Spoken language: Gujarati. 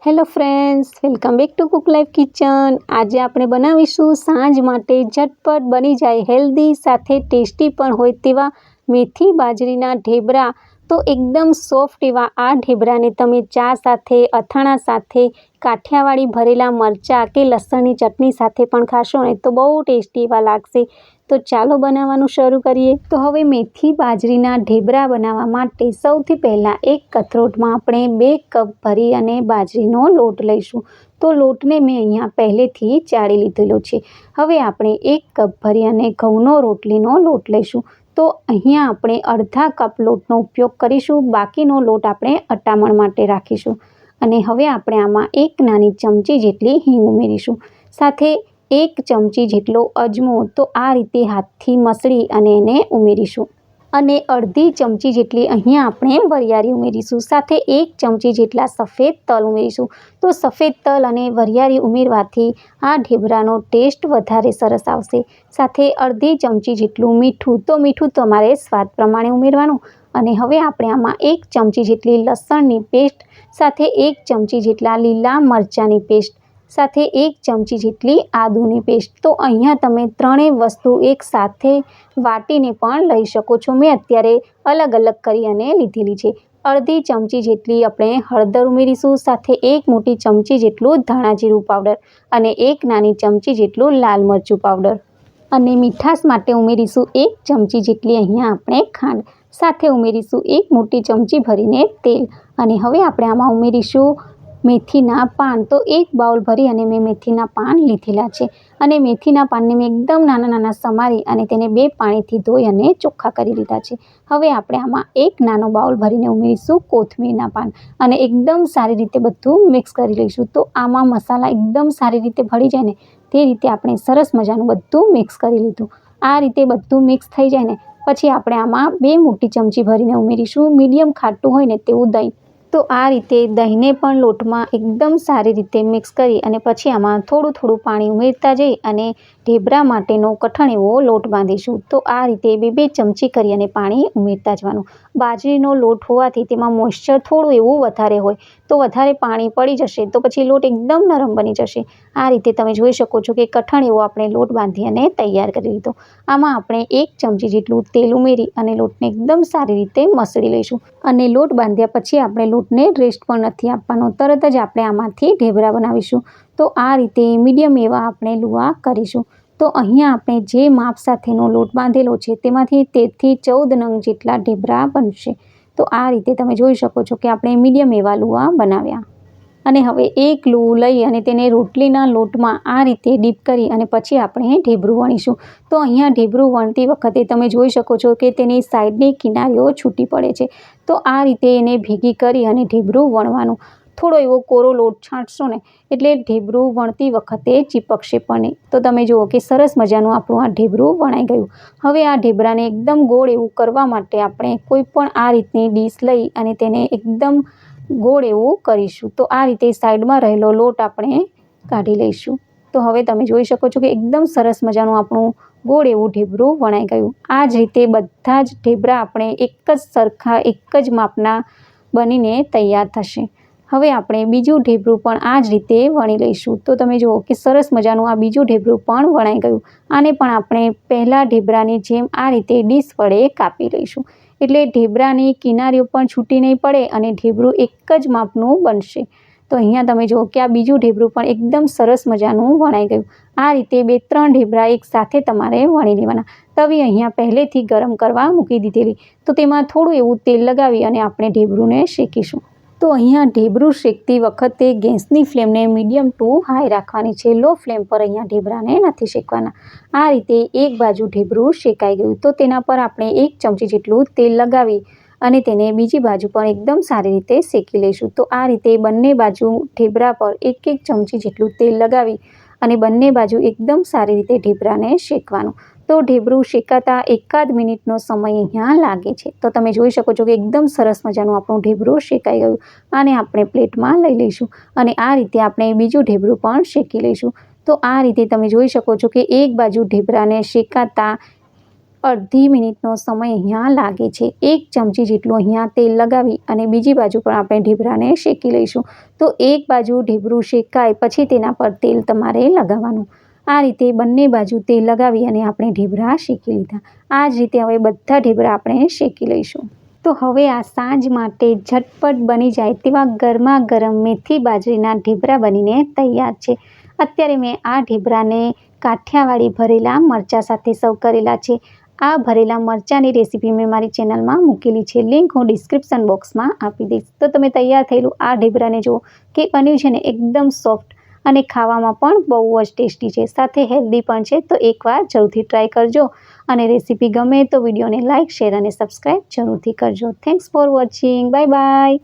Hello friends, welcome back to cook life kitchen. આજે આપણે બનાવીશું સાંજ માટે ઝટપટ બની જાય હેલ્ધી સાથે ટેસ્ટી પણ હોય તેવા મેથી બાજરીના ઢેબરા। તો એકદમ સોફ્ટ એવા આ ઢેબરાને તમે ચા સાથે, અથાણા સાથે, કાઠિયાવાડી ભરેલા મરચાં કે લસણની ચટણી સાથે પણ ખાશો ને તો બહુ ટેસ્ટી એવા લાગશે। તો ચાલો બનાવવાનું શરૂ કરીએ। તો હવે મેથી બાજરીના ઢેબરા બનાવવા માટે સૌથી પહેલાં એક કથરોટમાં આપણે 2 કપ ભરી અને બાજરીનો લોટ લઈશું। તો લોટને મેં અહીંયા પહેલેથી ચાળી લીધેલો છે। હવે આપણે 1 કપ ભરી અને ઘઉંનો રોટલીનો લોટ લઈશું। તો અહીંયા આપણે અડધા કપ લોટનો ઉપયોગ કરીશું, બાકીનો લોટ આપણે અટામણ માટે રાખીશું। અને હવે આપણે આમાં 1 નાની ચમચી જેટલી હિંગ ઉમેરીશું, સાથે 1 ચમચી જેટલો અજમો તો આ રીતે હાથથી મસળી અને એને ઉમેરીશું। અને અડધી ચમચી જેટલી અહીંયા આપણે વરિયાળી ઉમેરીશું, સાથે 1 ચમચી જેટલા સફેદ તલ ઉમેરીશું। તો સફેદ તલ અને વરિયાળી ઉમેરવાથી આ ઢેબરાનો ટેસ્ટ વધારે સરસ આવશે। સાથે અડધી ચમચી જેટલું મીઠું, તો મીઠું તમારે સ્વાદ પ્રમાણે ઉમેરવાનું। અને હવે આપણે આમાં 1 ચમચી જેટલી લસણની પેસ્ટ, સાથે 1 ચમચી જેટલા લીલા મરચાંની પેસ્ટ, સાથે 1 ચમચી જેટલી આદુની પેસ્ટ। તો અહીંયા તમે ત્રણેય વસ્તુ એક સાથે વાટીને પણ લઈ શકો છો। મેં અત્યારે અલગ અલગ કરી અને લીધેલી છે। અડધી ચમચી જેટલી આપણે હળદર ઉમેરીશું, સાથે 1 મોટી ચમચી જેટલું ધાણા જીરું પાવડર અને 1 નાની ચમચી જેટલું લાલ મરચું પાવડર। અને મીઠાશ માટે ઉમેરીશું 1 ચમચી જેટલી અહીંયા આપણે ખાંડ, સાથે ઉમેરીશું 1 મોટી ચમચી ભરીને તેલ। અને હવે આપણે આમાં ઉમેરીશું મેથીના પાન। તો 1 બાઉલ ભરી અને મેં મેથીના પાન લીધેલા છે। અને મેથીના પાનને મેં એકદમ નાના નાના સમારી અને તેને 2 પાણીથી ધોઈ અને ચોખ્ખા કરી લીધા છે। હવે આપણે આમાં 1 નાનો બાઉલ ભરીને ઉમેરીશું કોથમીરના પાન અને એકદમ સારી રીતે બધું મિક્સ કરી લઈશું। તો આમાં મસાલા એકદમ સારી રીતે ભળી જાય ને તે રીતે આપણે સરસ મજાનું બધું મિક્સ કરી લીધું। આ રીતે બધું મિક્સ થઈ જાય ને પછી આપણે આમાં 2 મોટી ચમચી ભરીને ઉમેરીશું મીડિયમ ખાટું હોય ને તેવું દહીં। તો આ રીતે દહીંને પણ લોટમાં એકદમ સારી રીતે મિક્સ કરી અને પછી આમાં થોડું થોડું પાણી ઉમેરતા જઈ અને ઢેબરા માટેનો કઠણ એવો લોટ બાંધીશું। તો આ રીતે 2 ચમચી કરી અને પાણી ઉમેરતા જવાનું। બાજરીનો લોટ હોવાથી તેમાં મોઇશ્ચર થોડું એવું વધારે હોય, તો વધારે પાણી પડી જશે તો પછી લોટ એકદમ નરમ બની જશે। આ રીતે તમે જોઈ શકો છો કે કઠણ એવો આપણે લોટ બાંધી અને તૈયાર કરી લીધો। આમાં આપણે 1 ચમચી જેટલું તેલ ઉમેરી અને લોટને એકદમ સારી રીતે મસળી લઈશું। અને લોટ બાંધ્યા પછી આપણે લોટને રેસ્ટ પણ નથી આપવાનો, તરત જ આપણે આમાંથી ઢેબરા બનાવીશું। તો આ રીતે મીડિયમ એવા આપણે લુવા કરીશું। તો અહીંયા આપણે જે માપ સાથેનો લોટ બાંધેલો છે તેમાંથી 13 થી 14 નંગ જેટલા ઢેબરા બનશે। તો આ રીતે તમે જોઈ શકો છો કે આપણે મીડિયમ એવા લુવા બનાવ્યા। અને હવે એક લું લઈ અને તેને રોટલીના લોટમાં આ રીતે ડીપ કરી અને પછી આપણે ઢેબરું વણીશું। તો અહીંયા ઢેબરું વણતી વખતે તમે જોઈ શકો છો કે તેની સાઈડની કિનારીઓ છૂટી પડે છે। તો આ રીતે એને ભેગી કરી અને ઢેબરું વણવાનું। થોડો એવો કોરો લોટ છાંટશો ને એટલે ઢેબરું વણતી વખતે ચીપકશે પણ નહીં। તો તમે જુઓ કે સરસ મજાનું આપણું આ ઢેબરું વણાઈ ગયું। હવે આ ઢેબરાને એકદમ ગોળ એવું કરવા માટે આપણે કોઈ પણ આ રીતની ડીશ લઈ અને તેને એકદમ ગોળ એવું કરીશું। તો આ રીતે સાઈડમાં રહેલો લોટ આપણે કાઢી લઈશું। તો હવે તમે જોઈ શકો છો કે એકદમ સરસ મજાનું આપણું ગોળ એવું ઢેબરું વણાઈ ગયું। આ જ રીતે બધા જ ઢેબરા આપણે એક જ સરખા એક જ માપના બનીને તૈયાર થશે। હવે આપણે બીજું ઢેબરું પણ આ જ રીતે વણી લઈશું। તો તમે જુઓ કે સરસ મજાનું આ બીજું ઢેબરું પણ વણાઈ ગયું। આને પણ આપણે પહેલાં ઢેબરાની જેમ આ રીતે ડીશ વડે કાપી લઈશું, એટલે ઢેબરાની કિનારીઓ પણ છૂટી નહીં પડે અને ઢેબરું એક જ માપનું બનશે। તો અહીંયા તમે જુઓ કે આ બીજું ઢેબરું પણ એકદમ સરસ મજાનું વણાઈ ગયું। આ રીતે 2-3 ઢેબરા એક સાથે તમારે વણી લેવાના। તવી અહીંયા પહેલેથી ગરમ કરવા મૂકી દીધેલી, તો તેમાં થોડું એવું તેલ લગાવી અને આપણે ઢેબરુંને શેકીશું। તો અહીંયા ઢેબરું શેકતી વખતે ગેસની ફ્લેમને મીડિયમ ટુ હાઈ રાખવાની છે, લો ફ્લેમ પર અહીંયા ઢેબરાને નથી શેકવાના। આ રીતે એક બાજુ ઢેબરું શેકાઈ ગયું તો તેના પર આપણે 1 ચમચી જેટલું તેલ લગાવી અને તેને બીજી બાજુ પણ એકદમ સારી રીતે શેકી લઈશું। તો આ રીતે બંને બાજુ ઢેબરા પર 1-1 ચમચી જેટલું તેલ લગાવી અને બંને બાજુ એકદમ સારી રીતે ઢેબરાને શેકવાનું। તો ઢેબરું શેકાતા 1 મિનિટનો સમય અહીંયા લાગે છે। તો તમે જોઈ શકો છો કે એકદમ સરસ મજાનું આપણું ઢેબરું શેકાઈ ગયું। આને આપણે પ્લેટમાં લઈ લઈશું અને આ રીતે આપણે બીજું ઢેબરું પણ શેકી લઈશું। તો આ રીતે તમે જોઈ શકો છો કે એક બાજુ ઢેબરાને શેકાતા અડધી મિનિટનો સમય અહીંયા લાગે છે. 1 ચમચી જેટલું અહીંયા તેલ લગાવી અને બીજી બાજુ પણ આપણે ઢેબરાને શેકી લઈશું. તો એક બાજુ ઢેબરું શેકાય પછી તેના પર તેલ તમારે લગાવવાનું. આ રીતે બંને બાજુ તેલ લગાવી અને આપણે ઢેબરા શેકી લીધા. આ જ રીતે હવે બધા ઢેબરા આપણે શેકી લઈશું. તો હવે આ સાંજ માટે ઝટપટ બની જાય તેવા ગરમા ગરમ મેથી બાજરીના ઢેબરા બનીને તૈયાર છે. અત્યારે મેં આ ઢેબરાને કાઠિયાવાડી ભરેલા મરચાં સાથે સર્વ કરેલા છે. આ ભરેલા મરચાંની રેસીપી મેં મારી ચેનલમાં મૂકેલી છે. લિંક હું ડિસ્ક્રિપ્શન બોક્સમાં આપી દઈશ. તો તમે તૈયાર થયેલું આ ઢેબરાને જુઓ કે બન્યું છે ને એકદમ સોફ્ટ અને ખાવામાં પણ બહુ જ ટેસ્ટી છે. સાથે હેલ્ધી પણ છે. તો એકવાર જરૂરથી ટ્રાય કરજો અને રેસીપી ગમે તો વિડીયોને લાઇક, શેર અને સબસ્ક્રાઈબ જરૂરથી કરજો. Thanks for watching. Bye bye.